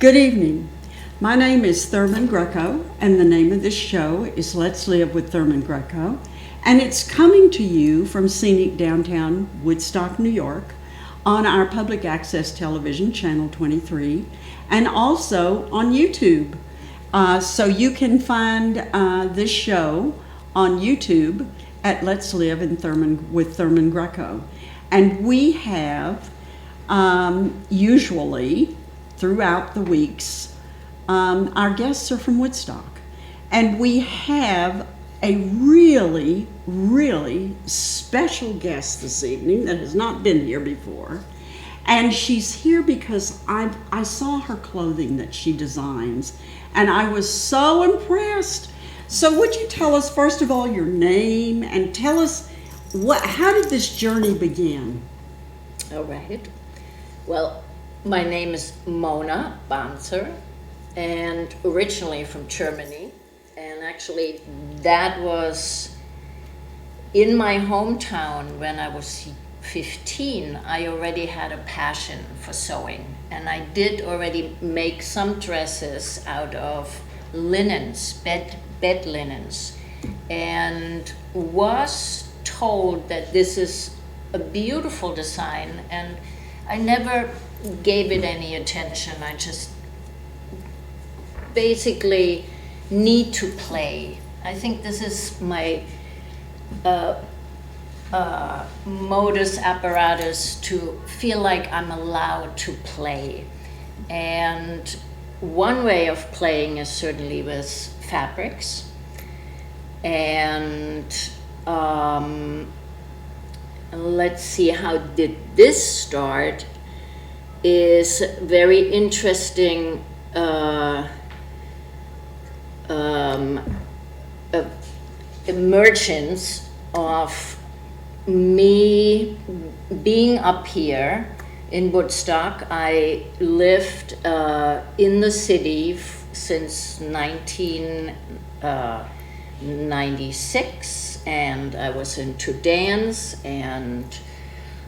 Good evening. My name is Thurman Greco, and the name of this show is Let's Live with Thurman Greco, and it's coming to you from scenic downtown Woodstock, New York, on our public access television, Channel 23, and also on YouTube. So you can find this show on YouTube at Let's Live with Thurman Greco. And we have usually throughout the weeks, our guests are from Woodstock. And we have a really, really special guest this evening that has not been here before. And she's here because I saw her clothing that she designs, and I was so impressed. So would you tell us, first of all, your name, and tell us how did this journey begin? All right. Well, my name is Mona Banzer, and originally from Germany. And actually, that was in my hometown when I was 15. I already had a passion for sewing, and I did already make some dresses out of linens, bed linens, and was told that this is a beautiful design, and I never gave it any attention. I just basically need to play. I think this is my modus apparatus to feel like I'm allowed to play. And one way of playing is certainly with fabrics. And let's see, how did this start? Is very interesting emergence of me being up here in Woodstock. I lived in the city since 1996, and I was into dance, and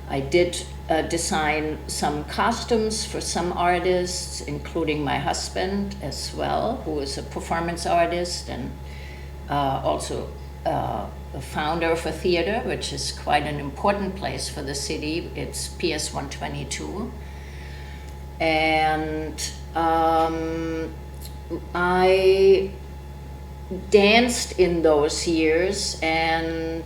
I did design some costumes for some artists, including my husband as well, who is a performance artist and also a founder of a theater, which is quite an important place for the city. It's PS 122. And I danced in those years, and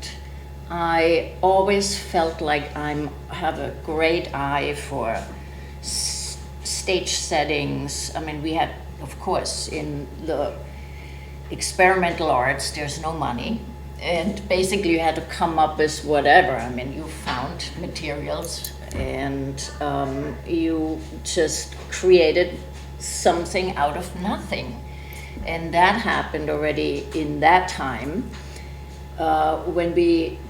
I always felt like I have a great eye for stage settings. I mean, we had, of course, in the experimental arts, there's no money. And basically you had to come up with whatever. I mean, you found materials, and you just created something out of nothing. And that happened already in that time when we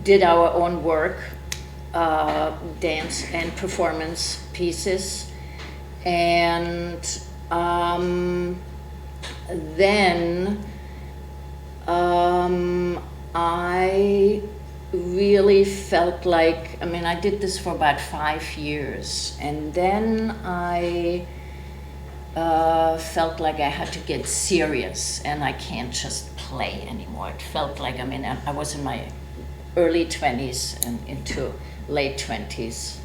did our own work, dance and performance pieces. And then I really felt like, I mean, I did this for about 5 years, and then I felt like I had to get serious, and I can't just play anymore. It felt like, I mean, I was in my early 20s and into late 20s.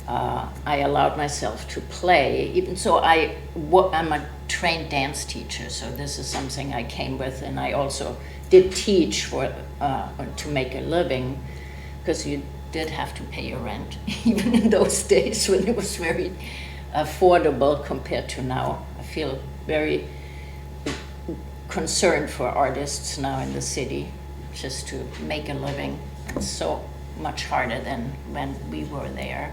I allowed myself to play, even so I'm a trained dance teacher, so this is something I came with, and I also did teach to make a living, because you did have to pay your rent, even in those days when it was very affordable compared to now. I feel very concerned for artists now in the city, just to make a living. It's so much harder than when we were there.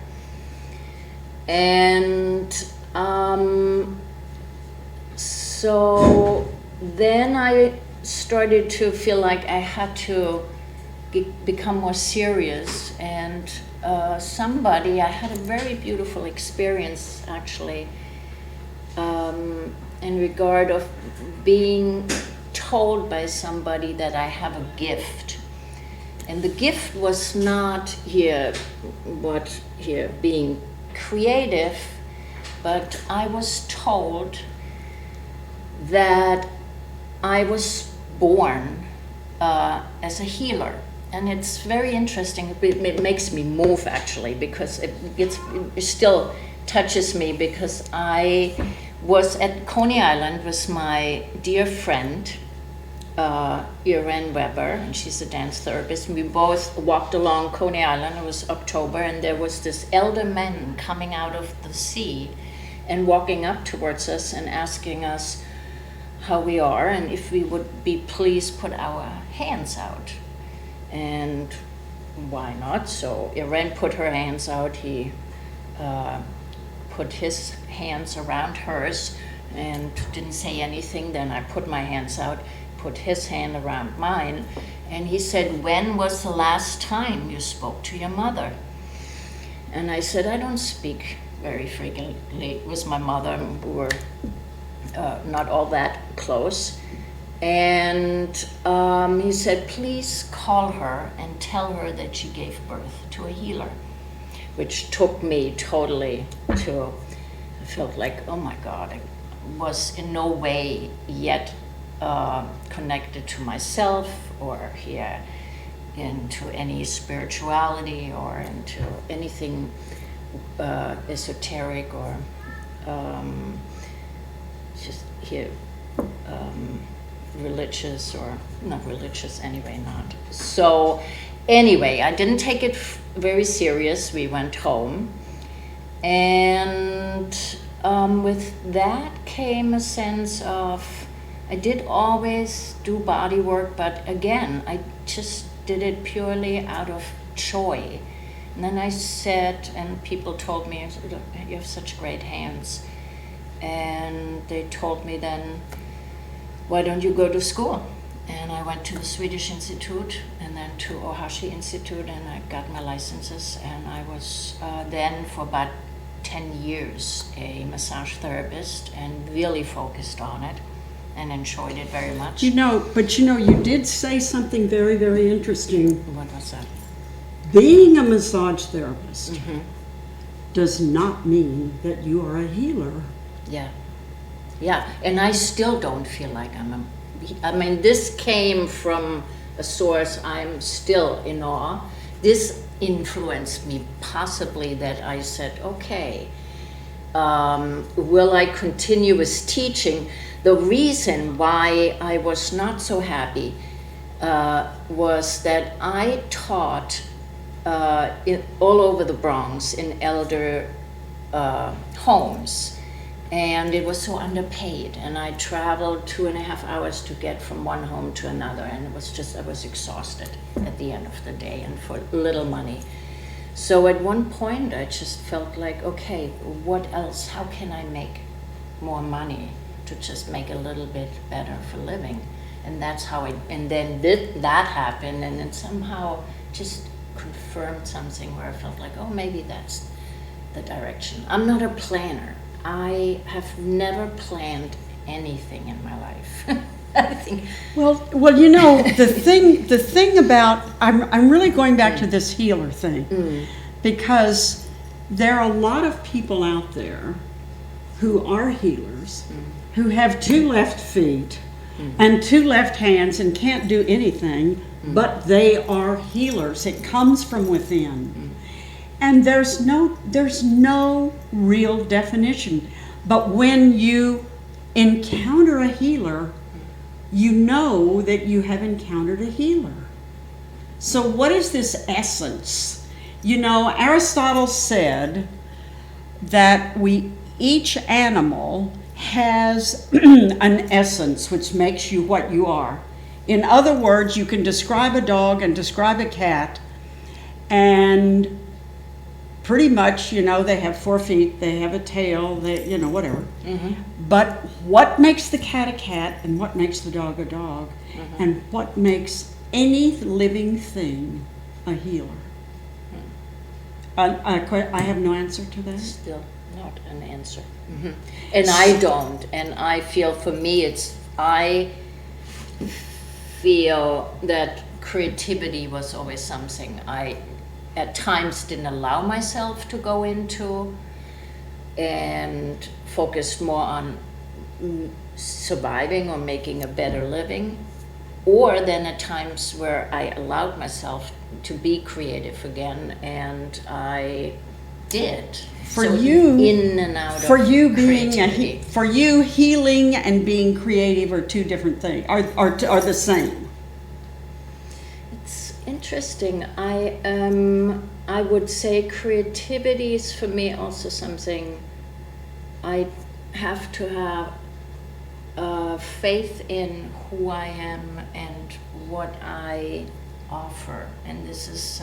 And so then I started to feel like I had to become more serious, and I had a very beautiful experience actually in regard of being told by somebody that I have a gift. And the gift was not being creative, but I was told that I was born as a healer. And it's very interesting. It makes me move, actually, because it still touches me, because I was at Coney Island with my dear friend, Irene Weber, and she's a dance therapist. We both walked along Coney Island. It was October, and there was this elder man coming out of the sea and walking up towards us and asking us how we are and if we would be pleased put our hands out. And why not? So Irene put her hands out. He put his hands around hers and didn't say anything. Then I put my hands out, put his hand around mine, and he said, "When was the last time you spoke to your mother?" And I said, "I don't speak very frequently with my mother. We were not all that close." And he said, "Please call her and tell her that she gave birth to a healer," which took me totally to, I felt like, oh my God, I was in no way yet connected to myself or here into any spirituality or into anything esoteric or just here religious, or not religious anyway, not. So anyway, I didn't take it very serious. We went home, and with that came a sense of, I did always do body work, but again, I just did it purely out of joy. And then I said, and people told me, "You have such great hands." And they told me then, "Why don't you go to school?" And I went to the Swedish Institute and then to Ohashi Institute, and I got my licenses. And I was then for about 10 years a massage therapist and really focused on it and enjoyed it very much. You did say something very, very interesting. What was that? Being a massage therapist does not mean that you are a healer. Yeah, and I still don't feel like I mean, this came from a source I'm still in awe. This influenced me possibly that I said, okay, will I continue with teaching? The reason why I was not so happy was that I taught all over the Bronx in elder homes. And it was so underpaid, and I traveled 2.5 hours to get from one home to another, and it was just, I was exhausted at the end of the day and for little money. So at one point I just felt like, okay, what else? How can I make more money to just make a little bit better for living? And that's how and then that happened, and then somehow just confirmed something where I felt like, oh, maybe that's the direction. I'm not a planner. I have never planned anything in my life. I think. Well, the thing about, I'm really going back to this healer thing, because there are a lot of people out there who are healers, who have 2 left feet and 2 left hands and can't do anything, but they are healers. It comes from within. And there's no real definition. But when you encounter a healer, you know that you have encountered a healer. So what is this essence? Aristotle said that each animal has an essence which makes you what you are. In other words, you can describe a dog and describe a cat, and pretty much, they have 4 feet, they have a tail, they, whatever. But what makes the cat a cat, and what makes the dog a dog, and what makes any living thing a healer? I have no answer to that. Still not an answer. And I don't. And I feel, for me, I feel that creativity was always something I at times didn't allow myself to go into, and focused more on surviving or making a better living, or then at times where I allowed myself to be creative again, and I did. For So you, in and out for of you being creativity. for you, healing and being creative are two different things. Are the same. It's interesting. I would say creativity is for me also something I have to have faith in who I am and what I offer, and this is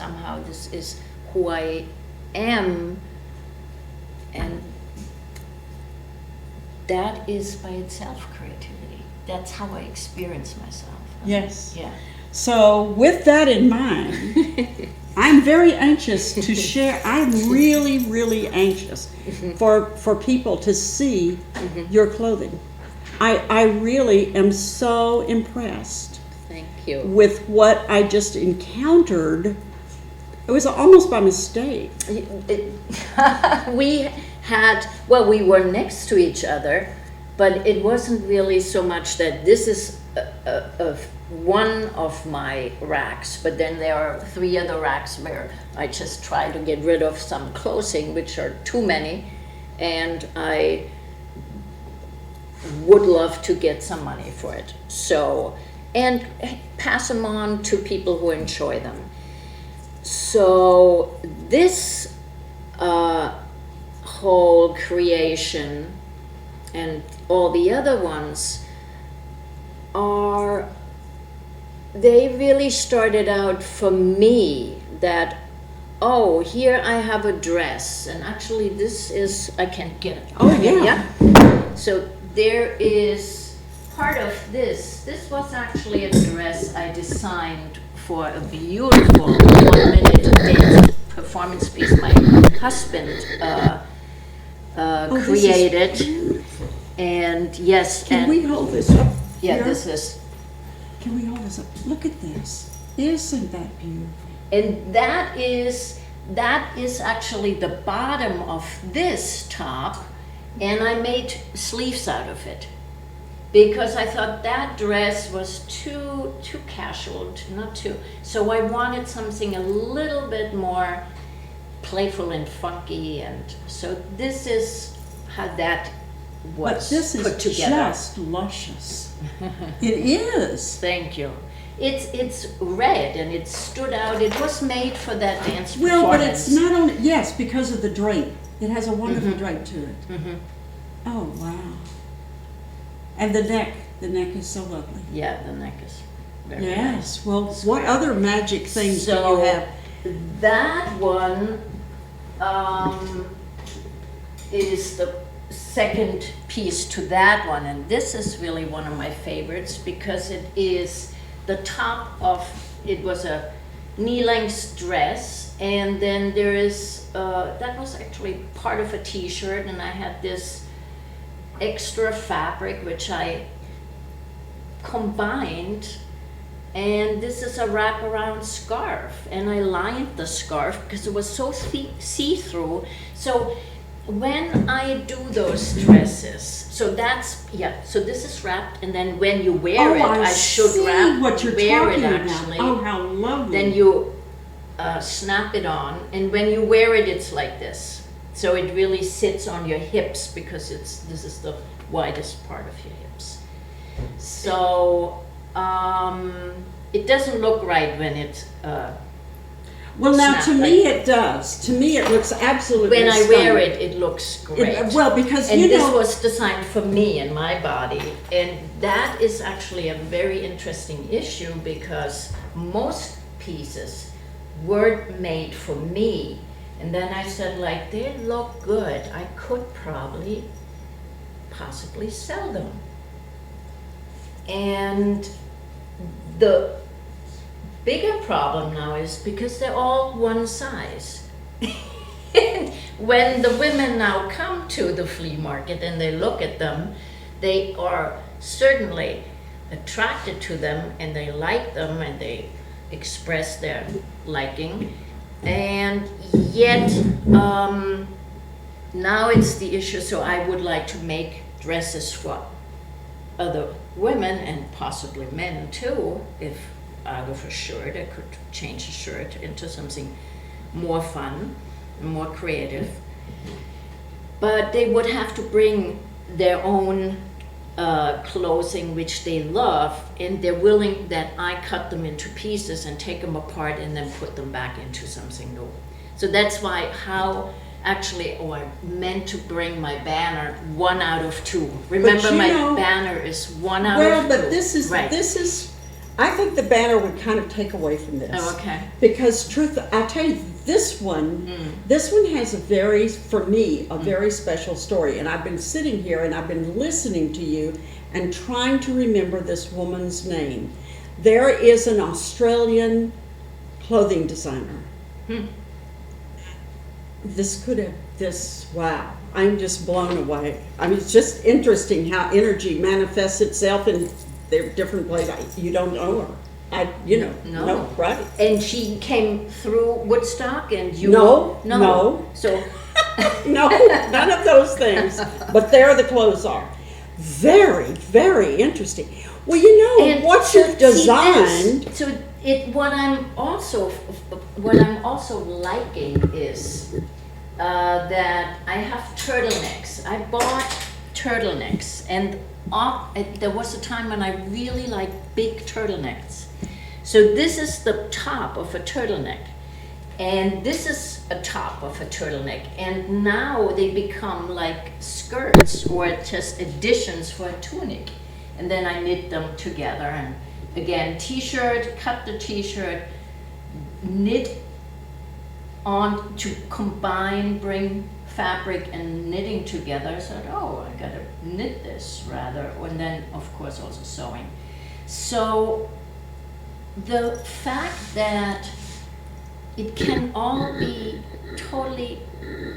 who I am, and that is by itself creativity. That's how I experience myself. Yes. Yeah. So with that in mind, I'm very anxious to share. I'm really, really anxious for people to see your clothing. I really am so impressed Thank you. with what I just encountered. It was almost by mistake. We we were next to each other, but it wasn't really so much that this is one of my racks, but then there are 3 other racks where I just try to get rid of some clothing, which are too many, and I would love to get some money for it. So, and pass them on to people who enjoy them. So this whole creation and all the other ones they really started out for me that, oh, here I have a dress, and actually this is, I can't get it. Oh, yeah. Yeah. So there is part of this was actually a dress I designed for a beautiful 1-minute dance performance piece my husband created. And yes, Can we hold this up? yeah, here? this is, Can we hold this up? Look at this. Isn't that beautiful? and that is actually the bottom of this top, and I made sleeves out of it because I thought that dress was too casual, not too. So I wanted something a little bit more playful and funky, and so this is how that But was this is put together. just luscious. It is. Thank you. It's red and it stood out. It was made for that dance Well, but performance. it's not only, yes, because of the drape. It has a wonderful drape to it. Oh, wow. And the neck is so lovely. Yeah, the neck is very nice. Yes, well, what other magic things do you have? That one is the second piece to that one, and this is really one of my favorites because it is the top of, it was a knee-length dress, and then there is, that was actually part of a t-shirt, and I had this extra fabric which I combined, and this is a wraparound scarf, and I lined the scarf because it was so see-through. So when I do those dresses, so that's, yeah, so this is wrapped, and then when you wear it, I should wear it actually. Oh, how lovely. Then you snap it on, and when you wear it, it's like this. So it really sits on your hips because this is the widest part of your hips. So it doesn't look right when it's well, now to snap me like- it does. To me it looks absolutely when I stunning. wear it, it looks great. Well, because And you this know, was designed for me and my body, and that is actually a very interesting issue because most pieces were made for me, and then I said, like, they look good, I could possibly sell them. And the bigger problem now is because they're all one size. When the women now come to the flea market and they look at them, they are certainly attracted to them and they like them and they express their liking, and yet now it's the issue, so I would like to make dresses for other women and possibly men too. If out of a shirt I could change a shirt into something more fun, more creative. But they would have to bring their own clothing which they love, and they're willing that I cut them into pieces and take them apart and then put them back into something new. So that's why I meant to bring my banner 1 out of 2. Remember, my banner is 1 out of 2. Well, but this is, right. I think the banner would kind of take away from this. Oh, okay. Because I'll tell you, this one has for me, a very special story. And I've been sitting here and I've been listening to you and trying to remember this woman's name. There is an Australian clothing designer. Wow, I'm just blown away. I mean, it's just interesting how energy manifests itself in their different places. You don't know her. No, right? And she came through Woodstock and you... No. So... No, none of those things. But there the clothes are. Very, very interesting. Well, what you've designed... What I'm also liking is that I have turtlenecks. I bought turtlenecks, and there was a time when I really liked big turtlenecks. So this is the top of a turtleneck, and this is a top of a turtleneck, and now they become like skirts or just additions for a tunic, and then I knit them together. And again, t-shirt, cut the t-shirt, knit on to combine, bring fabric and knitting together. I said, I gotta knit this rather, and then of course also sewing. So the fact that it can all be totally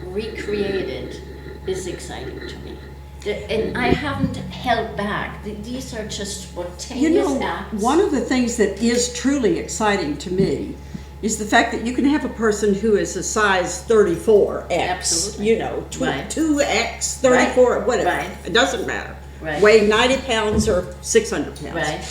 recreated is exciting to me. And I haven't held back. These are just spontaneous acts. One of the things that is truly exciting to me is the fact that you can have a person who is a size 34X, absolutely, 2X, 34, right, whatever. Right. It doesn't matter. Right. Weigh 90 pounds or 600 pounds. Right.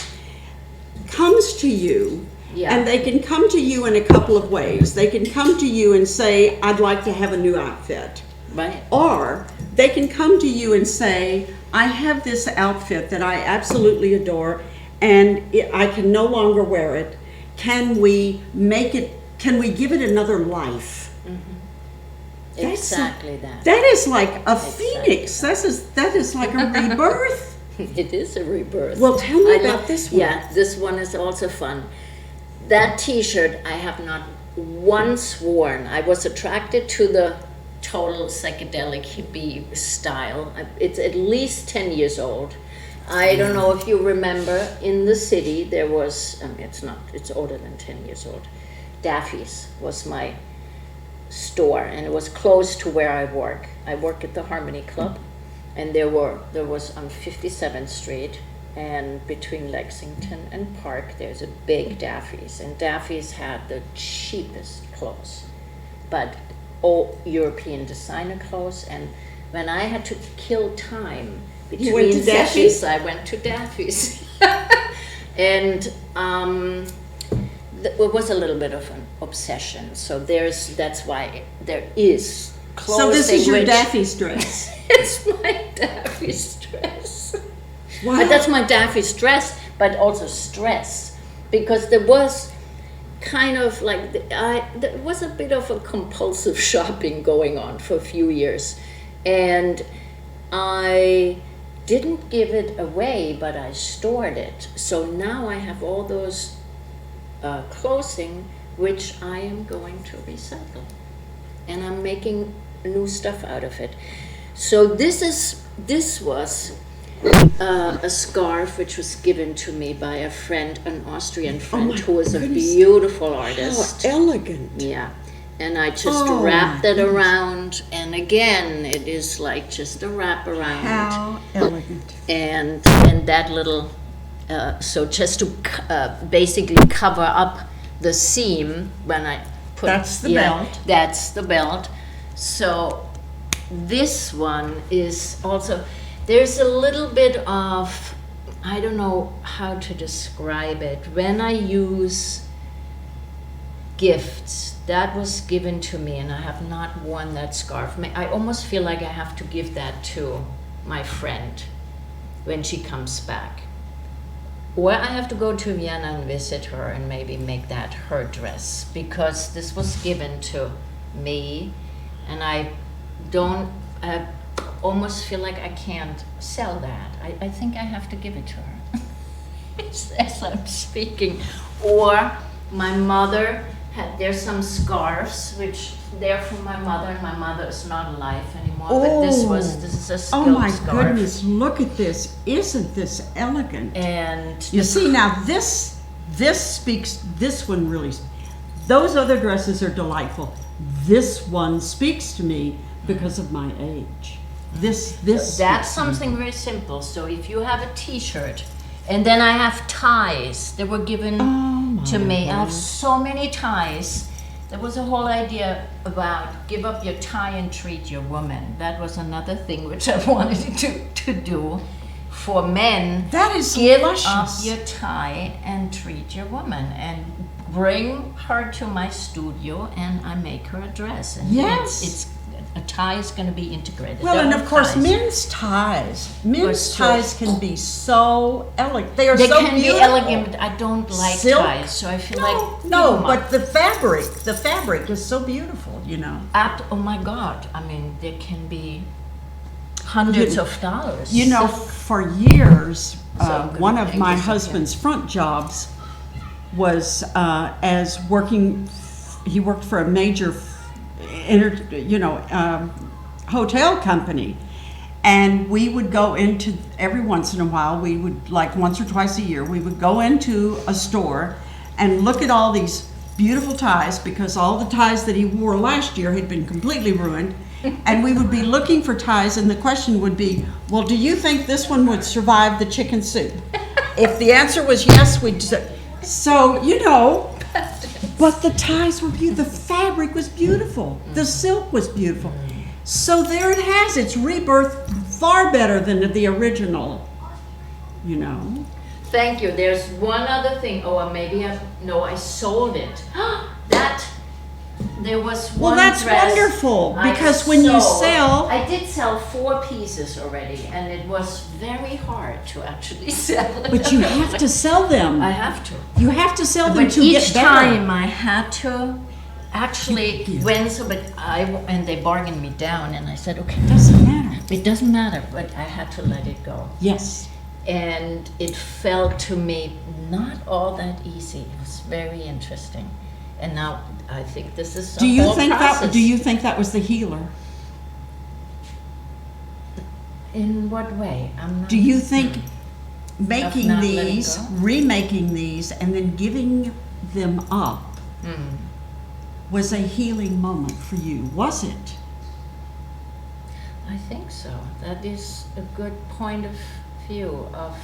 Comes to you, and they can come to you in a couple of ways. They can come to you and say, I'd like to have a new outfit. Right. Or they can come to you and say, I have this outfit that I absolutely adore and I can no longer wear it. Can we give it another life? Mm-hmm. Exactly that. That is like a phoenix. That is like a rebirth. It is a rebirth. Well, tell me about this one. Yeah, this one is also fun. That t-shirt I have not once worn. I was attracted to the total psychedelic hippie style. It's at least 10 years old. I don't know if you remember, in the city there was, it's older than 10 years old. Daffy's was my store, and it was close to where I work. I work at the Harmony Club, and there was on 57th Street, and between Lexington and Park, there's a big Daffy's, and Daffy's had the cheapest clothes, but all European designer clothes. And when I had to kill time between sessions, I went to Daffy's. And it was a little bit of an obsession. So that's why there is clothing. So this is your Daffy's dress. It's my Daffy's dress. Wow. But that's my Daffy's dress, but also stress, because there was kind of like there was a bit of a compulsive shopping going on for a few years, and I didn't give it away, but I stored it. So now I have all those clothing which I am going to recycle, and I'm making new stuff out of it. So this was a scarf which was given to me by a friend, an Austrian friend, who is a beautiful artist. How elegant. Yeah. And I just wrapped it around, and again, it is like just a wrap around. How elegant. And that little, so just to basically cover up the seam when I put... That's the belt. That's the belt. So this one is also, there's a little bit of, I don't know how to describe it. When I use gifts, that was given to me, and I have not worn that scarf. I almost feel like I have to give that to my friend when she comes back. Or I have to go to Vienna and visit her and maybe make that her dress, because this was given to me, and I almost feel like I can't sell that. I think I have to give it to her as I'm speaking. Or my mother there's some scarves which they're from my mother, and my mother is not alive anymore. But this is a silk oh my scarf. goodness, look at this. Isn't this elegant? And you see, now this speaks, this one really, those other dresses are delightful. This one speaks to me because of my age. This that's something very simple. So if you have a t-shirt, and then I have ties that were given to me. I have so many ties. There was a whole idea about give up your tie and treat your woman. That was another thing which I wanted to do for men. That is give luscious. up your tie and treat your woman, and bring her to my studio, and I make her a dress. And yes, it's a tie is going to be integrated. Well, and of course, men's ties can be so elegant. They so can beautiful. Be elegant. I don't like silk ties, so I feel but the fabric is so beautiful. You know. Oh my God! I mean, there can be hundreds of dollars. You know, for years, one of my husband's front jobs was as working. He worked for a major hotel company, and we would go into, every once in a while, we would, like once or twice a year, we would go into a store and look at all these beautiful ties, because all the ties that he wore last year had been completely ruined, and we would be looking for ties, and the question would be, well, do you think this one would survive the chicken soup? If the answer was yes, we'd say, so, but the ties were beautiful. The fabric was beautiful. The silk was beautiful. So there it has its rebirth, far better than the original, Thank you. There's one other thing. I sold it. There was one Well, that's dress wonderful, because when you sell... I did sell 4 pieces already, and it was very hard to actually sell it. But you have to sell them. I have to. You have to sell them but to each get better. time I had to actually and they bargained me down, and I said, okay. It doesn't matter. It doesn't matter, but I had to let it go. Yes. And it felt to me not all that easy. It was very interesting. And now I think this is Do you think that was the healer? In what way? Do you think making these, remaking these, and then giving them up was a healing moment for you? Was it? I think so. That is a good point of view of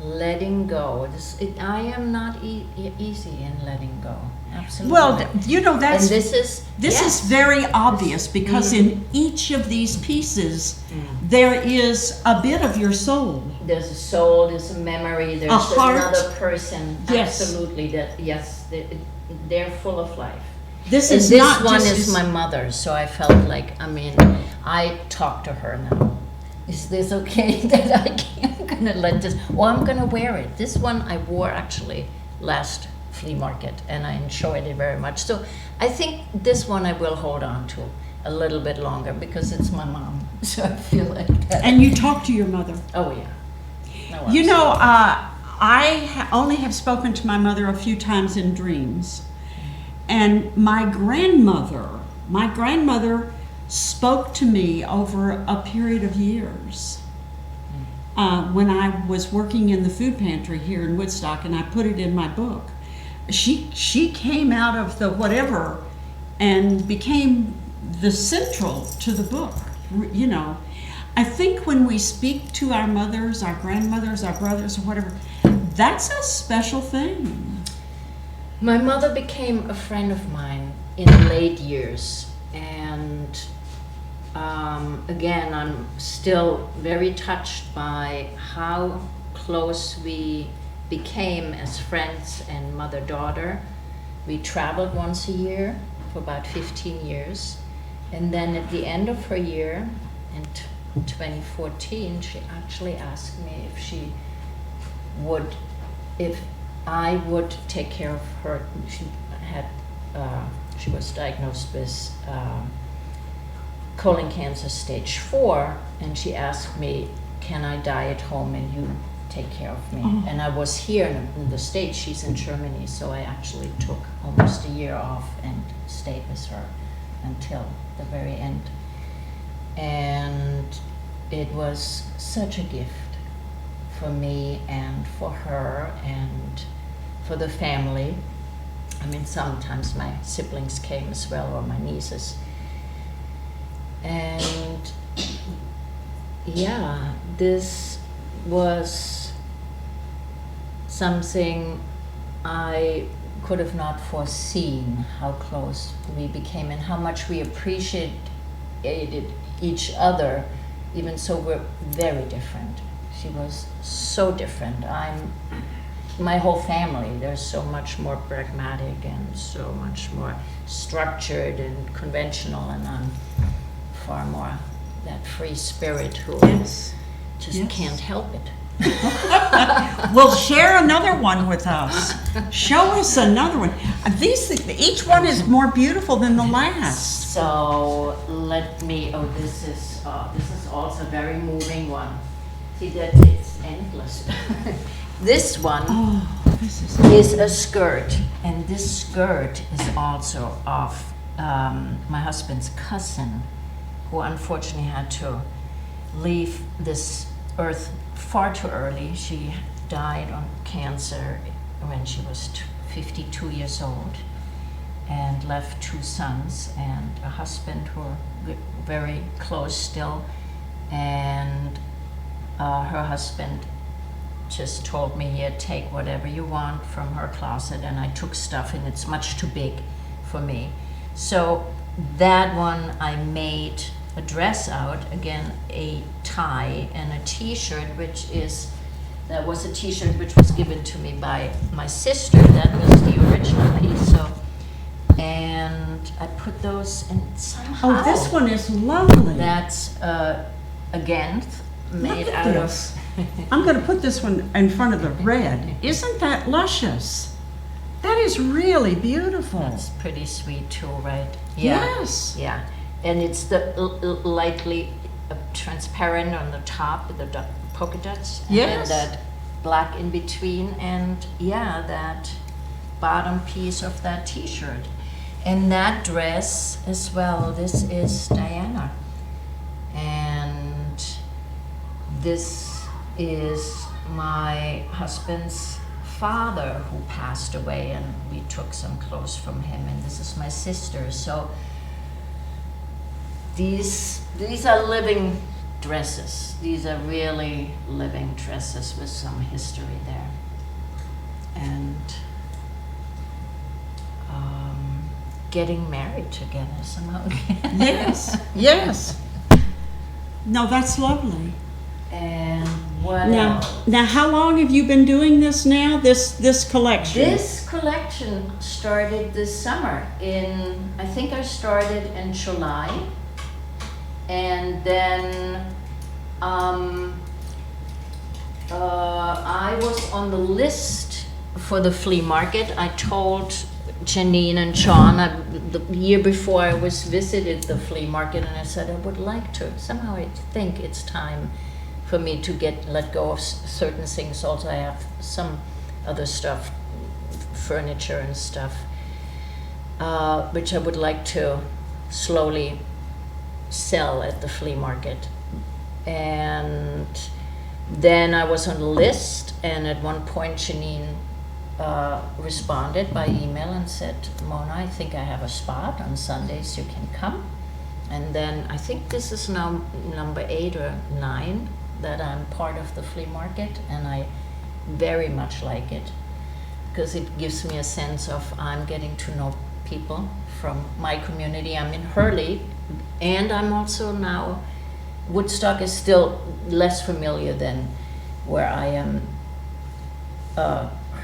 letting go. I am not easy in letting go. Absolutely. Well, that's... And this is very obvious, because in each of these pieces, there is a bit of your soul. There's a soul, there's a memory, there's a heart. Another person. Yes. Absolutely. They're full of life. This one is my mother, so I felt like, I talk to her now. Is this okay that I'm gonna let this, I'm gonna wear it. This one I wore actually last flea market, and I enjoyed it very much. So I think this one I will hold on to a little bit longer, because it's my mom. So I feel like that. And you talk to your mother. Oh yeah. No, I only have spoken to my mother a few times in dreams. And my grandmother spoke to me over a period of years. When I was working in the food pantry here in Woodstock, and I put it in my book. She came out of the whatever and became the central to the book. I think when we speak to our mothers, our grandmothers, our brothers, or whatever, that's a special thing. My mother became a friend of mine in late years, and again, I'm still very touched by how close we became as friends and mother-daughter. We traveled once a year for about 15 years. And then at the end of her year, in 2014, she actually asked me if I would take care of her. She was diagnosed with colon cancer stage 4, and she asked me, can I die at home and you take care of me? Oh. And I was here in the States, she's in Germany, so I actually took almost a year off and stayed with her until the very end. And it was such a gift for me and for her and for the family. I mean, sometimes my siblings came as well, or my nieces. And yeah, this was something I could have not foreseen, how close we became and how much we appreciated each other, even so we're very different. She was so different. My whole family, they're so much more pragmatic and so much more structured and conventional, and I'm far more that free spirit who Yes. just Yes. can't help it. Well, share another one with us. Show us another one. Each one is more beautiful than the last. So let me. Oh, this is also a very moving one. See that it's endless. This one Oh, this is a skirt, and this skirt is also of my husband's cousin, who unfortunately had to leave this earth far too early. She died on cancer when she was 52 years old, and left 2 sons and a husband who were very close still. And her husband just told me, here, take whatever you want from her closet, and I took stuff, and it's much too big for me. So that one I made a dress out, again a tie and a t-shirt, that was a t-shirt which was given to me by my sister. That was the original piece. So, and I put those in somehow. Oh, this one is lovely. That's again made Look at out this. of I'm going to put this one in front of the red. Isn't that luscious? That is really beautiful. That's pretty sweet too, right? Yes. Yeah, and it's the lightly transparent on the top, the polka dots, and Yes. then that black in between, and yeah, that bottom piece of that t-shirt. And that dress as well, this is Diana. And this is my husband's father who passed away, and we took some clothes from him, and this is my sister. So these are living dresses. These are really living dresses with some history there. And getting married together somehow. Yes. Yes. No, that's lovely. And what Now, else? now, how long have you been doing this now? This collection. This collection started this summer. I think I started in July, and then I was on the list for the flea market. I told Janine and Sean the year before I was visited the flea market, and I said I would like to. Somehow I think it's time for me to let go of certain things. Also, I have some other stuff, furniture and stuff, which I would like to slowly sell at the flea market. And then I was on the list, and at one point Janine responded by email and said, Mona, I think I have a spot on Sundays, you can come. And then I think this is now number 8 or 9 that I'm part of the flea market, and I very much like it because it gives me a sense of I'm getting to know people from my community. I'm in Hurley, and I'm also now, Woodstock is still less familiar than where I am.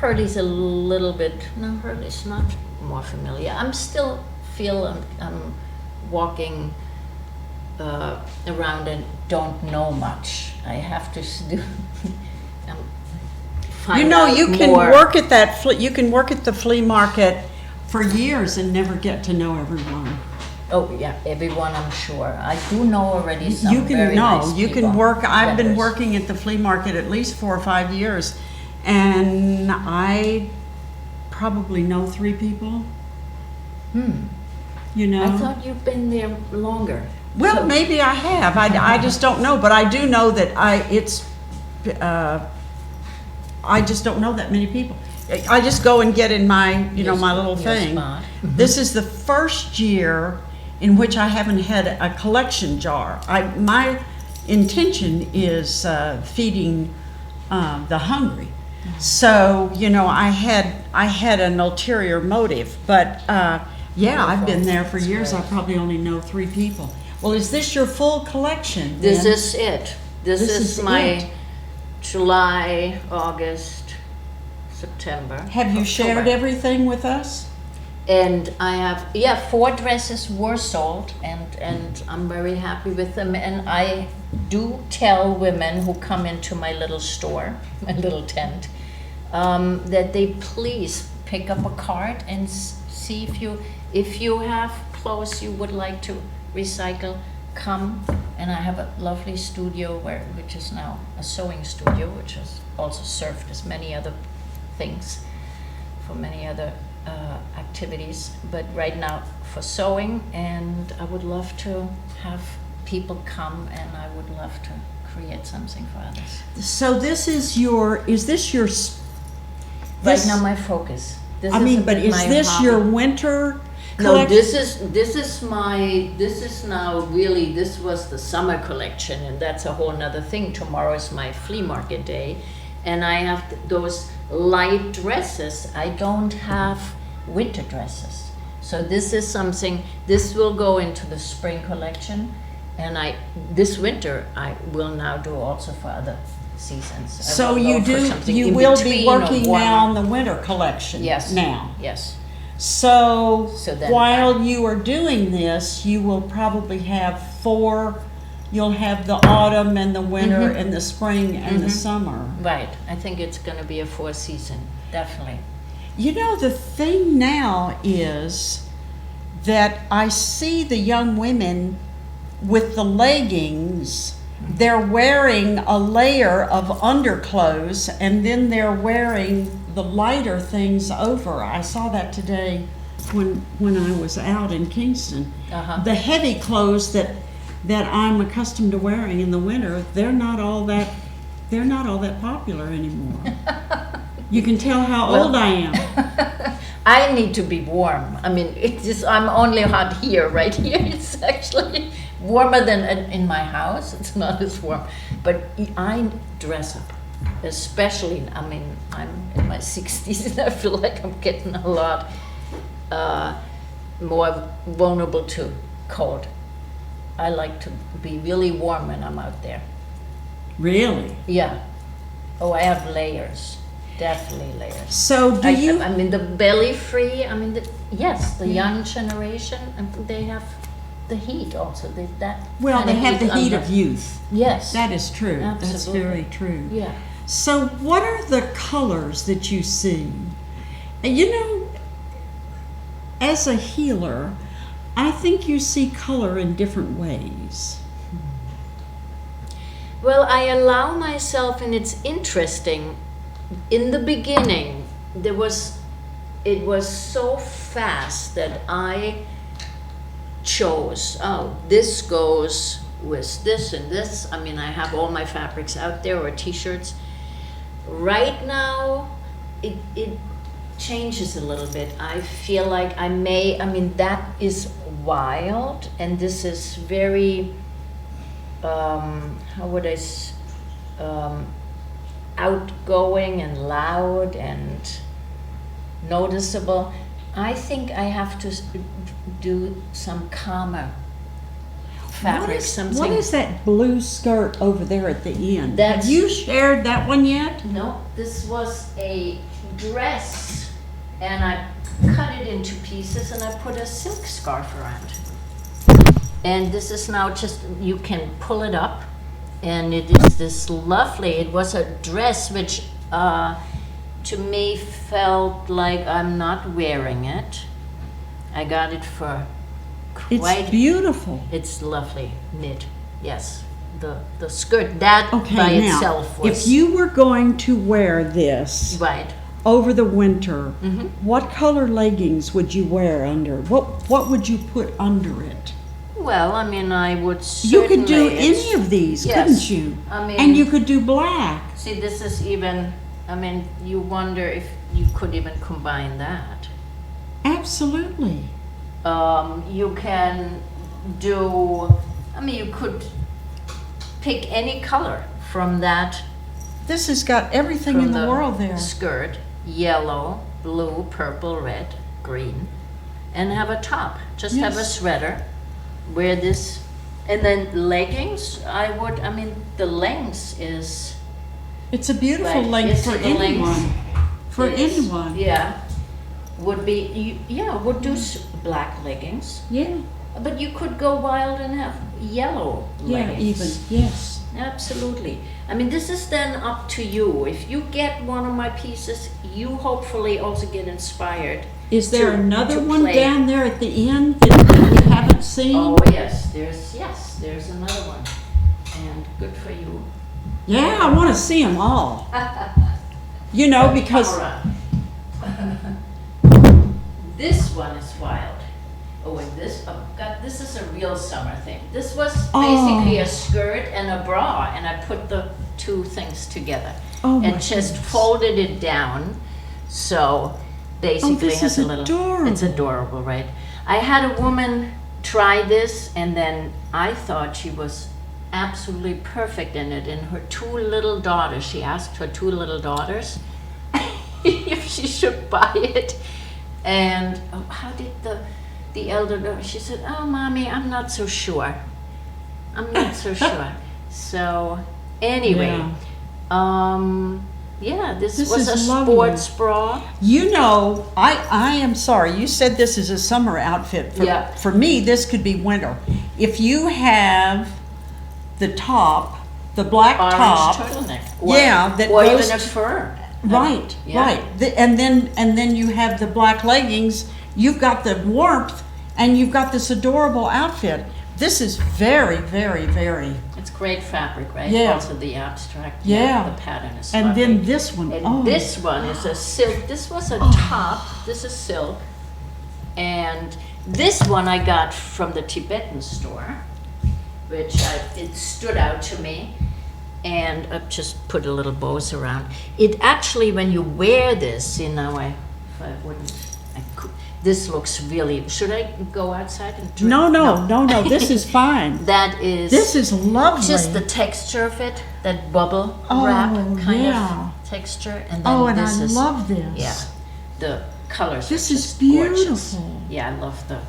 Hurley's a little bit, no, Hurley's not more familiar. I'm still feel I'm walking around and don't know much. I have to do. You know, you can work at that. You can work at the flea market for years and never get to know everyone. Oh yeah, everyone. I'm sure. I do know already some You can very know. nice You people, can work. I've been vendors. working at the flea market at least 4 or 5 years, and I probably know 3 people. You know. I thought you've been there longer. Well, So- maybe I have. I just don't know. But I do know that I just don't know that many people. I just go and get in my, my little Your thing. spot. This is the first year in which I haven't had a collection jar. My intention is feeding the hungry. So, I had an ulterior motive. But yeah, I've been there for That's years. great. I probably only know 3 people. Well, is this your full collection? This then? is it. This This is is my it. July, August, September. Have you shared October. everything with us? And I have, 4 dresses were sold, and I'm very happy with them. And I do tell women who come into my little store, my little tent, that they please pick up a card and see if you have clothes you would like to recycle. Come, and I have a lovely studio which is now a sewing studio, which has also served as many other things for many other activities, but right now for sewing. And I would love to have people come, and I would love to create something for others. So this is this your? Right now, my focus. This I is mean, a but bit is my this hobby. your winter No, collection? this is now really, this was the summer collection, and that's a whole nother thing. Tomorrow is my flea market day, and I have those light dresses. I don't have winter dresses. So this is something, this will go into the spring collection, and this winter I will now do also for other seasons. I So will you go for do. something You in will be between or working warmer. now on the winter collection. Yes. Now. Yes. So So then while you are doing this, you will probably have 4. You'll have the autumn and the winter and the spring and the summer. Right. I think it's going to be a 4 season, definitely. You know, the thing now is that I see the young women with the leggings. They're wearing a layer of underclothes, and then they're wearing the lighter things over. I saw that today when I was out in Kingston. Uh-huh. The heavy clothes that I'm accustomed to wearing in the winter, they're not all that popular anymore. You can tell how old I am. I need to be warm. I mean, I'm only hot here, right here. It's actually warmer than in my house. It's not as warm. But I dress up, especially, I'm in my 60s, and I feel like I'm getting a lot more vulnerable to cold. I like to be really warm when I'm out there. Really? Yeah. Oh, I have layers. Definitely layers. So do you? I mean, the belly free. I mean, the young generation, and they have the heat also. Well, kind they of have the heat under- of youth. Yes. That is true. That's Absolutely. very true. Yeah. So what are the colors that you see? And as a healer, I think you see color in different ways. Well, I allow myself, and it's interesting. In the beginning, it was so fast that I chose, this goes with this and this. I mean, I have all my fabrics out there, or t-shirts. Right now, it changes a little bit. I feel like that is wild, and this is very, outgoing and loud and noticeable. I think I have to do some calmer fabric, something. What is that blue skirt over there at the end? That's- Have you shared that one yet? No, this was a dress, and I cut it into pieces and I put a silk scarf around. And this is now just, you can pull it up, and it is this lovely, it was a dress which to me felt like I'm not wearing it. I got it for quite... It's beautiful. It's lovely, knit, yes. The skirt, that Okay, by now, itself was... if you were going to wear this Right. over the winter, Mhm. what color leggings would you wear under? What would you put under it? Well, I mean, I would You certainly... could do it's- any of these, yes. couldn't you? I mean... And you could do black. See, this is even, I mean, you wonder if you could even combine that. Absolutely. You can do, I mean, you could pick any color from that, This has got everything from in the world there. skirt, yellow, blue, purple, red, green, and have a top. Just have a Yes. sweater, wear this, and then leggings, I mean, the length is... It's a beautiful Right, length it's for the length anyone. For is- anyone. Yeah, would be, would do black leggings. Yeah. But you could go wild and have yellow Yeah, leggings. even. Yes. Absolutely. I mean, this is then up to you. If you get one of my pieces, you hopefully also get inspired. Is there to- another to one play. down there at the end that we haven't seen? Oh, yes, there's another one. And good for you. Yeah, I want to see them all. You know, because Camera. This one is wild. Oh, and this, oh God, this is a real summer thing. This was basically a skirt and a bra, and I put the two things together. Oh my and just goodness. folded it down, so basically this has is a little... adorable. It's adorable, right? I had a woman try this, and then I thought she was absolutely perfect in it. And her two little daughters, she asked her two little daughters if she should buy it. And how did the elder daughter, she said, "Oh, Mommy, I'm not so sure. I'm not so sure." So anyway, this This was is a lovely. sports bra. you know, I am sorry. You said this is a summer outfit. Yeah. For me, this could be winter. If you have the top, the black Orange top, turtleneck. yeah, that or goes even a to- fur. right, Yeah. right, and then you have the black leggings. You've got the warmth, and you've got this adorable outfit. This is very, very, very. It's great fabric, right? Yeah. Also the abstract. Yeah. The pattern is And lovely. then this one. And oh. this one is a silk. This was a top. This is silk. And this one I got from the Tibetan store, which it stood out to me. And I just put a little bows around. It actually, when you wear this, if I wouldn't, I could. This looks really. Should I go outside and drink? No. This is fine. That is. This is lovely. Just the texture of it, that bubble Oh, wrap kind yeah. of texture, and then and this I is love this. yeah, the colors. This are is just gorgeous. beautiful. Yeah, I love the.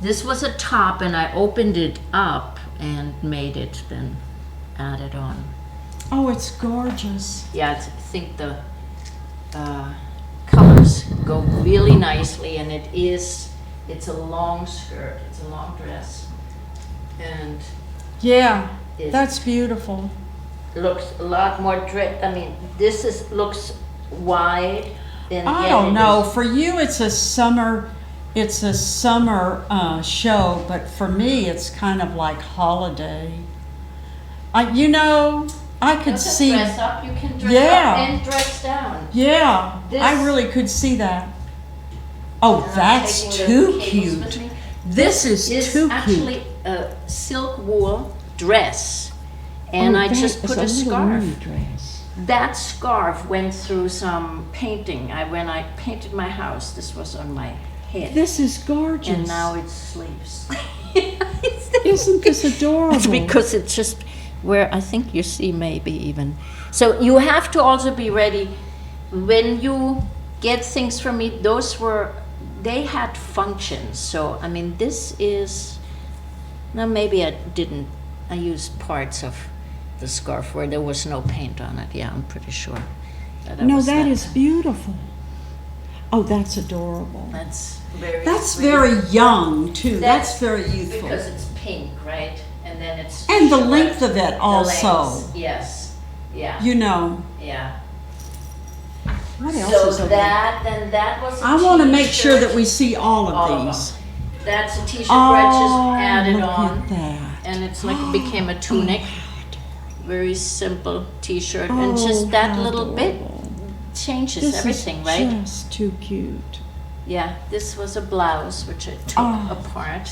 This was a top, and I opened it up and made it then added on. Oh, it's gorgeous. Yeah, I think the colors go really nicely, and it's a long skirt, it's a long dress, and Yeah, It- that's beautiful. looks a lot more this looks wide, and I yet don't it know. is- For you, it's a summer show, but for me, it's kind of like holiday. I could You can see. dress up, you can dress Yeah. up and dress down. Yeah, This- I really could see that. Oh, And I'm that's taking too the cables with cute. me. This is too actually cute. a silk wool dress, and Oh, I that just is put a little scarf. mini dress. That scarf went through some painting. When I painted my house, this was on my head. This is gorgeous. And now it's sleeves. Isn't this adorable? It's because it's just where I think you see maybe even. So you have to also be ready when you get things from me. Those were they had functions. So I mean, this is, now maybe I used parts of the scarf where there was no paint on it. Yeah, I'm pretty sure. No, that is beautiful. Oh, that's adorable. That's very That's sweet. very young too. That's very youthful. Because it's pink, right? And then it's And the short. length of it The also. length, yes. Yeah. You know. Yeah. What else So is over there? that was a I want to make sure t-shirt. that we see all All of of these. them. That's a t-shirt where I just Oh, added look on. at that. And it's like it became a tunic. Very simple t-shirt. Oh, And just that how little bit adorable. changes This everything, is right? just too cute. Yeah, this was a blouse which I took Oh. apart.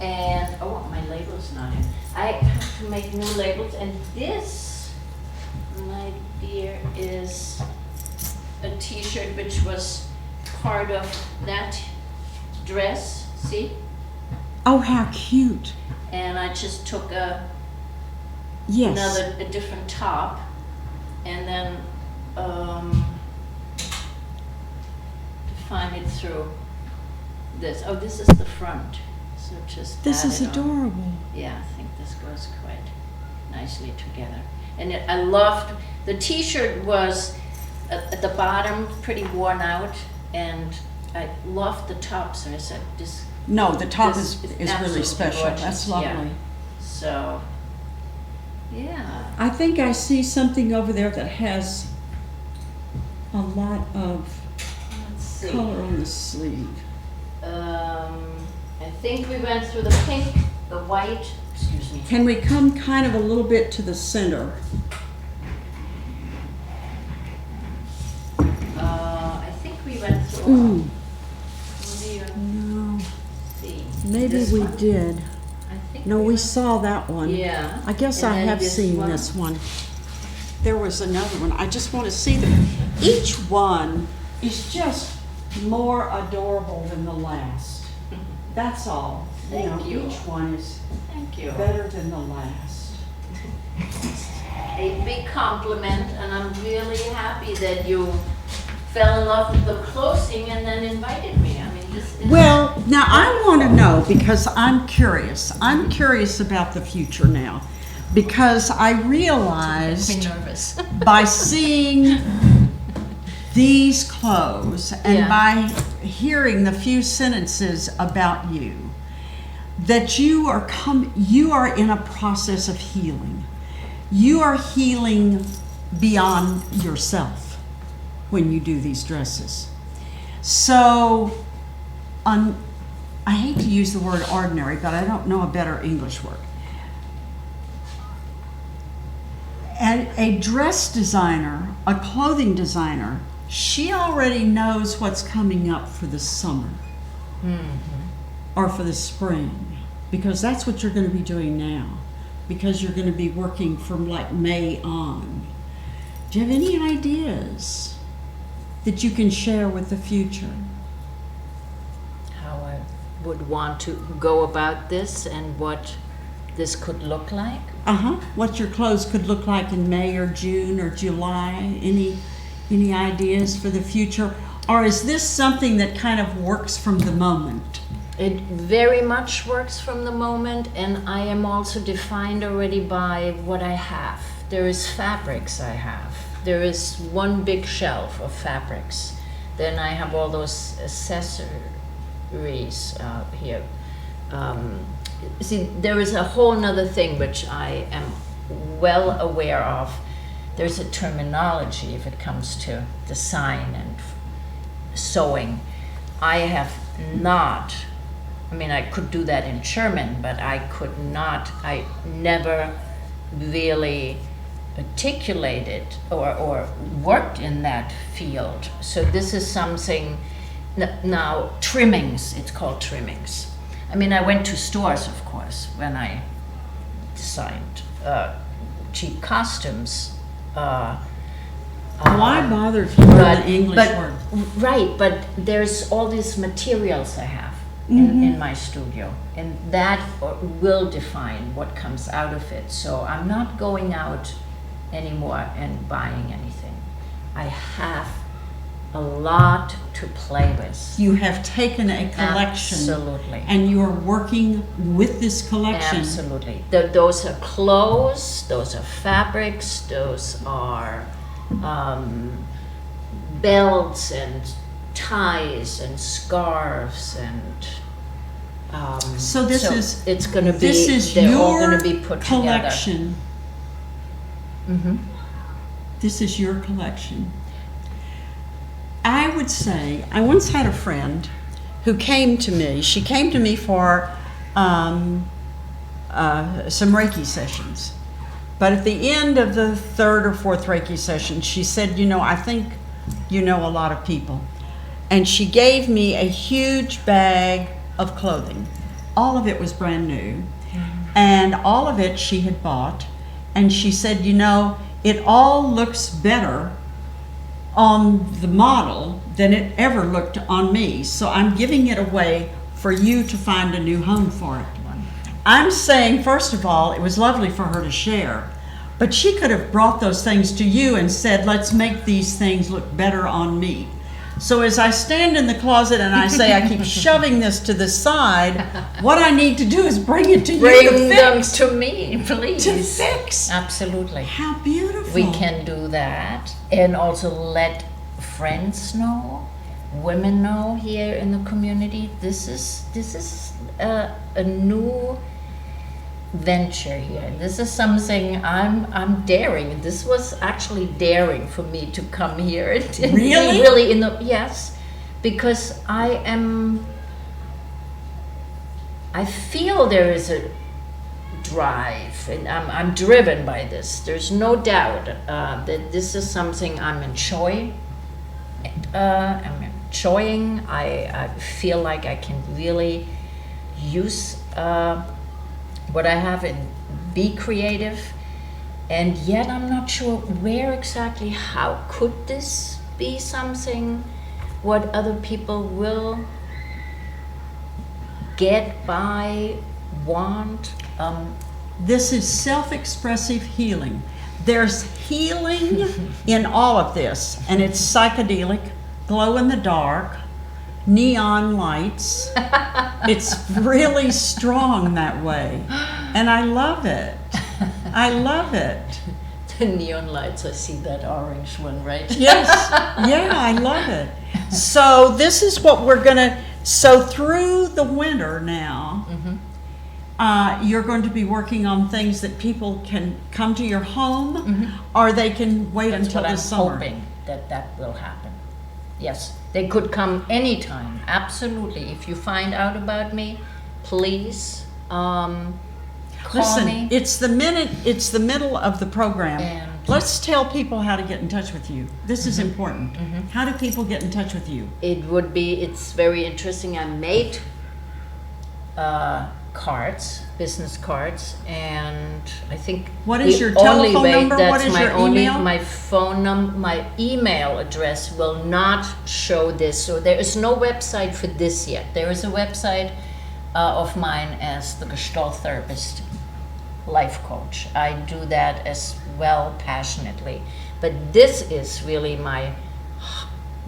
And oh, my label's not in. I have to make new labels. And this, my dear, is a t-shirt which was part of that dress. See? Oh, how cute. And I just took Yes. a different top, and then define it through this. Oh, this is the front. So just This add is it on. adorable. Yeah, I think this goes quite nicely together. And I loved, the t-shirt was at the bottom pretty worn out, and I loved the top, so I said this. No, the top This is is really absolutely special. gorgeous, That's yeah. lovely. So, yeah. I think I see something over there that has a lot of Let's see. color on the sleeve. I think we went through the pink, the white, excuse me. Can we come kind of a little bit to the center? I think we went through all. Ooh, What do you no, see? maybe This we one? did. I think No, we went- saw that one. Yeah. I guess And I then have this seen one. this one. There was another one. I just want to see them. Each one is just more adorable than the last. That's all. Thank you. Each one is Thank you. better than the last. A big compliment, and I'm really happy that you fell in love with the clothing and then invited me. I mean, this is. Well, now I want to know because I'm curious. I'm curious about the future now because I realized nervous. by seeing these clothes and Yeah. by hearing the few sentences about you that you are in a process of healing. You are healing beyond yourself when you do these dresses. So I hate to use the word ordinary, but I don't know a better English word. And a dress designer, a clothing designer, she already knows what's coming up for the summer or for the spring, because that's what you're going to be doing now, because you're going to be working from like May on. Do you have any ideas that you can share with the future? How I would want to go about this and what this could look like. What your clothes could look like in May or June or July? Any ideas for the future? Or is this something that kind of works from the moment? It very much works from the moment, and I am also defined already by what I have. There is fabrics I have. There is one big shelf of fabrics. Then I have all those accessories here. See, there is a whole nother thing which I am well aware of. There's a terminology if it comes to design and sewing. I have not, I mean, I could do that in German, but I never really articulated or worked in that field. So this is something, now trimmings, it's called trimmings. I mean, I went to stores, of course, when I designed cheap costumes. Why bother if you learn the English word? Right, but there's all these materials I have in my studio, and that will define what comes out of it. So I'm not going out anymore and buying anything. I have a lot to play with. You have taken a collection. Absolutely. And you're working with this collection. Absolutely. Those are clothes, those are fabrics, those are belts and ties and scarves and So it's going to be, this is they're all your going to be put collection. together. Mm-hmm. This is your collection. I would say, I once had a friend who came to me. She came to me for some Reiki sessions. But at the end of the third or fourth Reiki session, she said, I think you know a lot of people. And she gave me a huge bag of clothing. All of it was brand new. And all of it she had bought. And she said, it all looks better on the model than it ever looked on me. So I'm giving it away for you to find a new home for it. I'm saying, first of all, it was lovely for her to share, but she could have brought those things to you and said, let's make these things look better on me. So as I stand in the closet and I say, I keep shoving this to the side, what I need to do is bring it to you to Bring them fix. to me, please. To fix. Absolutely. How beautiful. We can do that, and also let friends know, women know here in the community. This is a new venture here. This is something I'm daring. This was actually daring for me to come here. And Really? Really yes, because I feel there is a drive, and I'm driven by this. There's no doubt that this is something I'm enjoying. I feel like I can really use what I have and be creative, and yet I'm not sure where exactly. How could this be something what other people will get by, want? This is self-expressive healing. There's healing in all of this, and it's psychedelic, glow in the dark, neon lights. It's really strong that way, and I love it. I love it. The neon lights, I see that orange one, right? Yes, yeah, I love it. So this is what we're gonna, so through the winter now, you're going to be working on things that people can come to your home, or they can wait That's until what the I'm summer. hoping that will happen. Yes, they could come anytime, absolutely. If you find out about me, please call Listen, me. it's the middle of the program. And- Let's tell people how to get in touch with you. This is important. How do people get in touch with you? It's very interesting. I made cards, business cards, and I think What is the your only telephone way, number? that's What is my your only, email? my phone number, my email address will not show this. So there is no website for this yet. There is a website of mine as the Gestalt Therapist Life Coach. I do that as well passionately. But this is really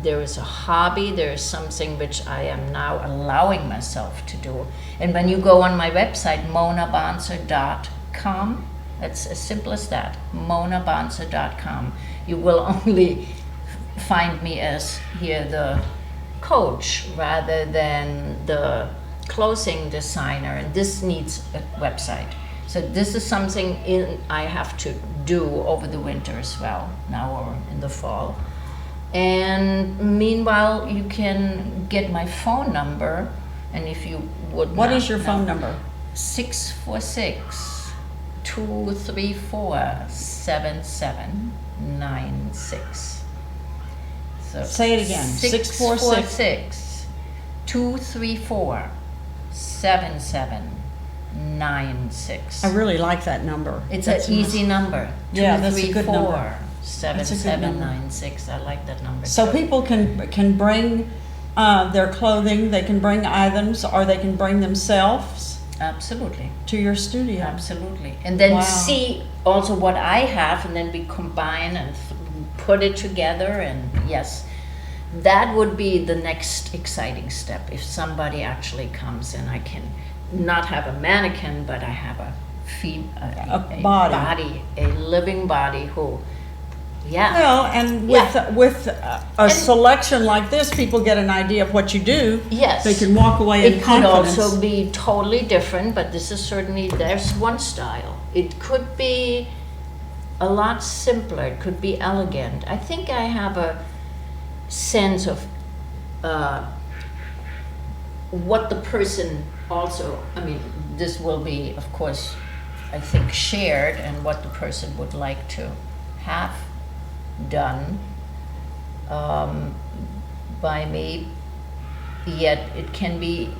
there is a hobby, there is something which I am now allowing myself to do. And when you go on my website, monabonser.com, that's as simple as that, monabonser.com, you will only find me as here the coach rather than the clothing designer, and this needs a website. So this is something I have to do over the winter as well, now or in the fall. And meanwhile, you can get my phone number, and if you would What not is your know, phone number? 646-234-7796. So Say it again. 646-234-7796. I really like that number. It's That's an easy number. Yeah, that's a good number. 234-7796. I like that number. So too. people can bring their clothing, they can bring items, or they can bring themselves Absolutely. to your studio. Absolutely. And then Wow. see also what I have, and then we combine and put it together. And yes, that would be the next exciting step. If somebody actually comes and I can not have a mannequin, but I have a body, a living body who, yeah. Well, and with a selection like this, people get an idea of what you do. Yes. They can walk away in It could confidence. also be totally different, but this is certainly, there's one style. It could be a lot simpler. It could be elegant. I think I have a sense of what the person also, I mean, this will be, of course, I think shared, and what the person would like to have done by me, yet it can be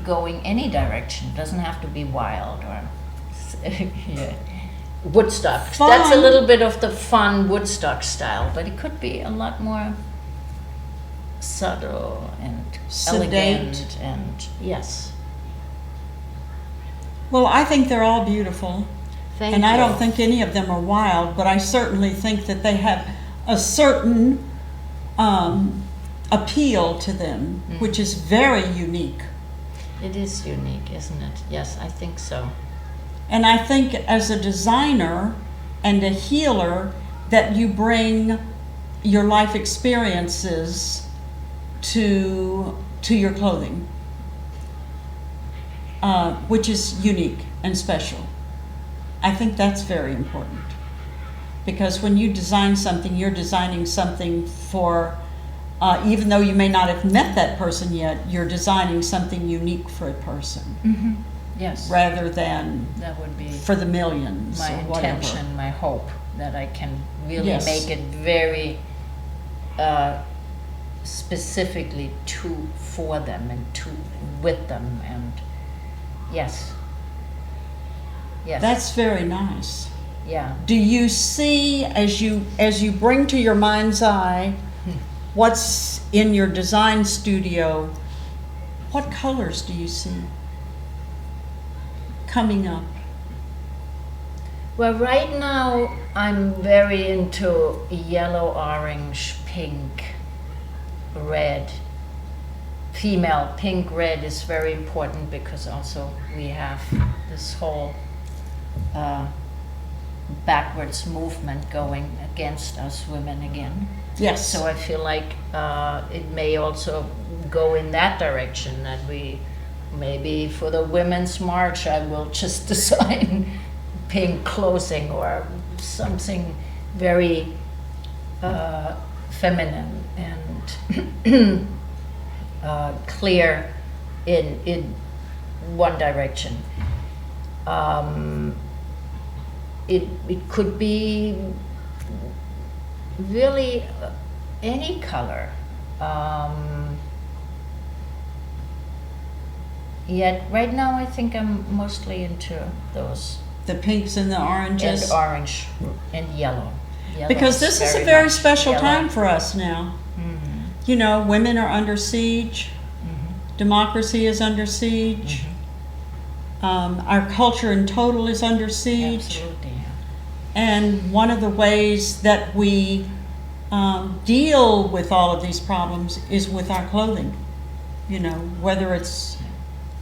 going any direction. It doesn't have to be wild or yeah. Woodstock. Fun. That's a little bit of the fun Woodstock style, but it could be a lot more subtle and Sedate. elegant and yes. Well, I think they're all beautiful. Thank And you. I don't think any of them are wild, but I certainly think that they have a certain appeal to them, which is very unique. It is unique, isn't it? Yes, I think so. And I think as a designer and a healer, that you bring your life experiences to your clothing, which is unique and special. I think that's very important, because when you design something, you're designing something for, even though you may not have met that person yet, you're designing something unique for a person, Mm-hmm. Yes. rather than That would be for the millions my or whatever. intention, my hope, that I can really Yes. make it very specifically for them and with them, and yes. Yes. That's very nice. yeah. Do you see, as you bring to your mind's eye what's in your design studio, what colors do you see coming up? Well, right now I'm very into yellow, orange, pink, red. Female pink, red is very important, because also we have this whole backwards movement going against us women again. Yes. So I feel like it may also go in that direction, that we maybe for the Women's March I will just design pink clothing or something very feminine and clear in one direction. It could be really any color. Yet right now I think I'm mostly into those, The pinks and the oranges. and orange and yellow. Yellow Because this is a very much special yellow. time for us now. Mhm. You know, women are under siege. Democracy is under siege. Our culture in total is under siege. Absolutely. And one of the ways that we deal with all of these problems is with our clothing. You know, whether it's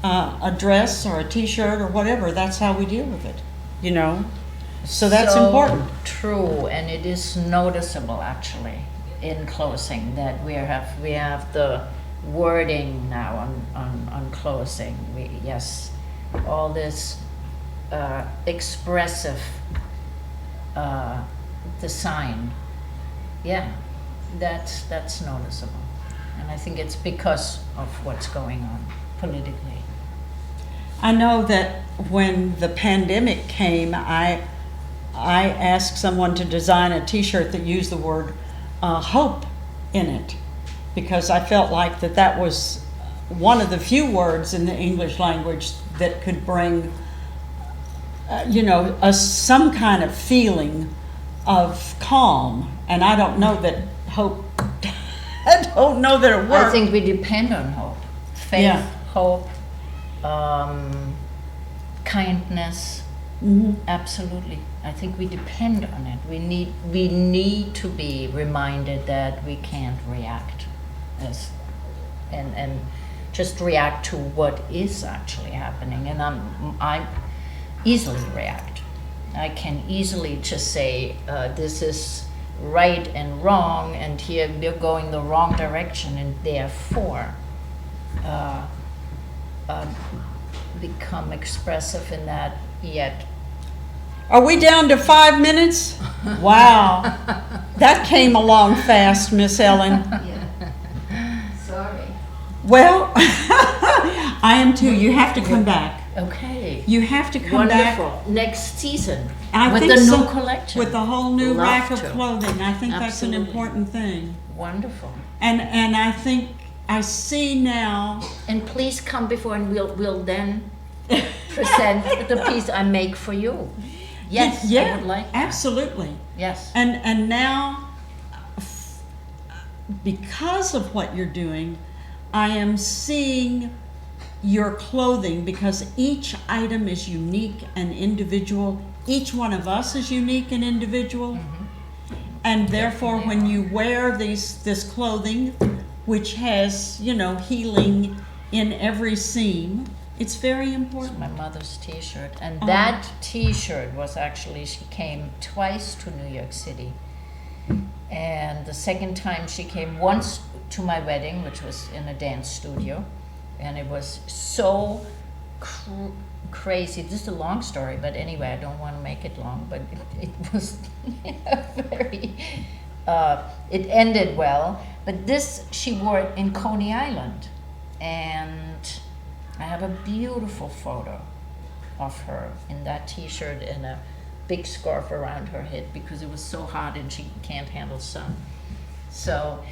a dress or a t-shirt or whatever, that's how we deal with it, you know? So that's important. True, and it is noticeable actually in clothing that we have the wording now on clothing. Yes, all this expressive design. Yeah, that's noticeable, and I think it's because of what's going on politically. I know that when the pandemic came, I asked someone to design a t-shirt that used the word hope in it, because I felt like that was one of the few words in the English language that could bring some kind of feeling of calm. And I don't know that hope I don't know that it worked. I think we depend on hope, faith, Yeah. hope, kindness, Absolutely. I think we depend on it. We need to be reminded that we can't react and just react to what is actually happening. And I easily react. I can easily just say this is right and wrong, and here we're going the wrong direction, and therefore become expressive in that. Yet Are we down to 5 minutes? Wow. That came along fast, Miss Ellen. sorry. Well, I am too. You have to come back. Okay. You have to come back. Wonderful. Next season I with think the so. new collection. With a whole new Love rack of to. clothing. I think that's an Absolutely. important thing. Wonderful. And I think I see now. And please come before, and we'll then present the piece I make for you. Yes, Yeah, I would like that. absolutely. Yes. And now, because of what you're doing, I am seeing your clothing, because each item is unique and individual. Each one of us is unique and individual. And therefore, when you wear this clothing, which has, healing in every seam, it's very important. My mother's T-shirt, and that T-shirt was actually, she came twice to New York City, and the second time she came once to my wedding, which was in a dance studio, and it was so crazy. This is a long story, but anyway, I don't want to make it long, but it was very, it ended well, but this, she wore it in Coney Island, and I have a beautiful photo of her in that T-shirt and a big scarf around her head because it was so hot and she can't handle sun. So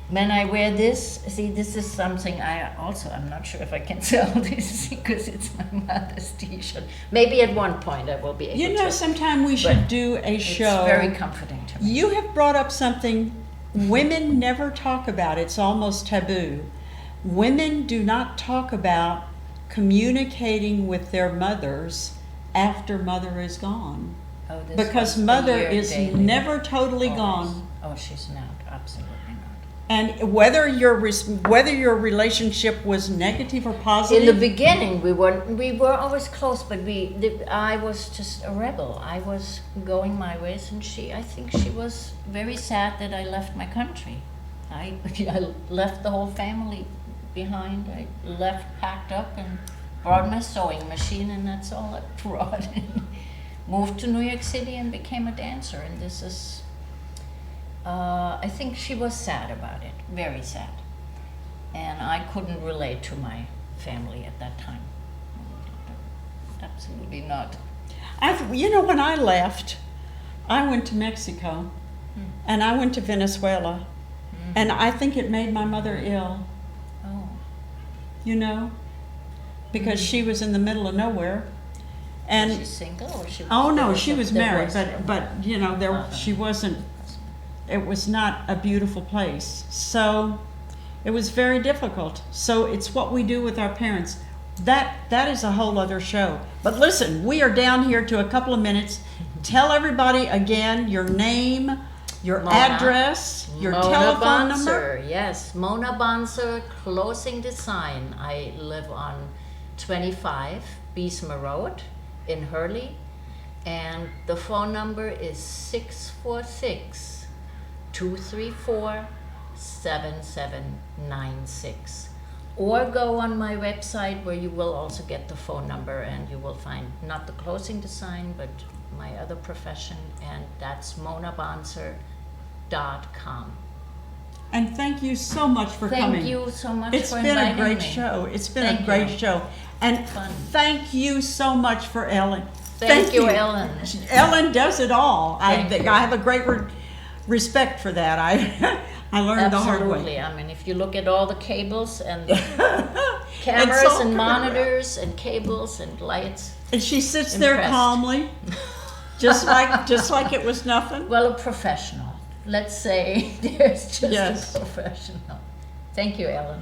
when I wear this, see, this is something I'm not sure if I can sell this because it's my mother's T-shirt. Maybe at one point I will be able to. Sometime we should do a show. It's very comforting to me. You have brought up something women never talk about. It's almost taboo. Women do not talk about communicating with their mothers after mother is gone. Oh, this Because was mother year is daily. never totally Always. gone. Oh, she's not. Absolutely not. And whether your relationship was negative or In positive. the beginning, we were always close, but I was just a rebel. I was going my ways, and I think she was very sad that I left my country. I left the whole family behind. I packed up, and brought my sewing machine, and that's all I brought. Moved to New York City and became a dancer, and this is. I think she was sad about it, very sad. And I couldn't relate to my family at that time. Absolutely not. When I left, I went to Mexico, and I went to Venezuela, and I think it made my mother ill. Oh. Because she was in the middle of nowhere. And Was she single or she? oh no, there she was there married, was- but she wasn't. It was not a beautiful place, so it was very difficult. So it's what we do with our parents. That is a whole other show. But listen, we are down here to a couple of minutes. Tell everybody again your name, your Mona. address, your Mona telephone Bonser, number. yes. Mona Bonser, Closing Design. I live on 25 Beesmer Road in Hurley. And the phone number is 646-234-7796. Or go on my website where you will also get the phone number, and you will find not the closing design, but my other profession, and that's monabonser.com. And thank you so much for coming. Thank you so much It's for been inviting a great me. show. It's been Thank a great you. show. And Fun. thank you so much for Ellen. Thank you, Ellen. Ellen does it all. Thank you. I have a great respect for that. I learned the hard way. Absolutely. I mean, if you look at all the cables and It's cameras all and coming around. monitors and cables and lights, And she sits there Impressed. calmly, just like it was nothing. well, a professional. Let's say there's just Yes. a professional. Thank you, Ellen.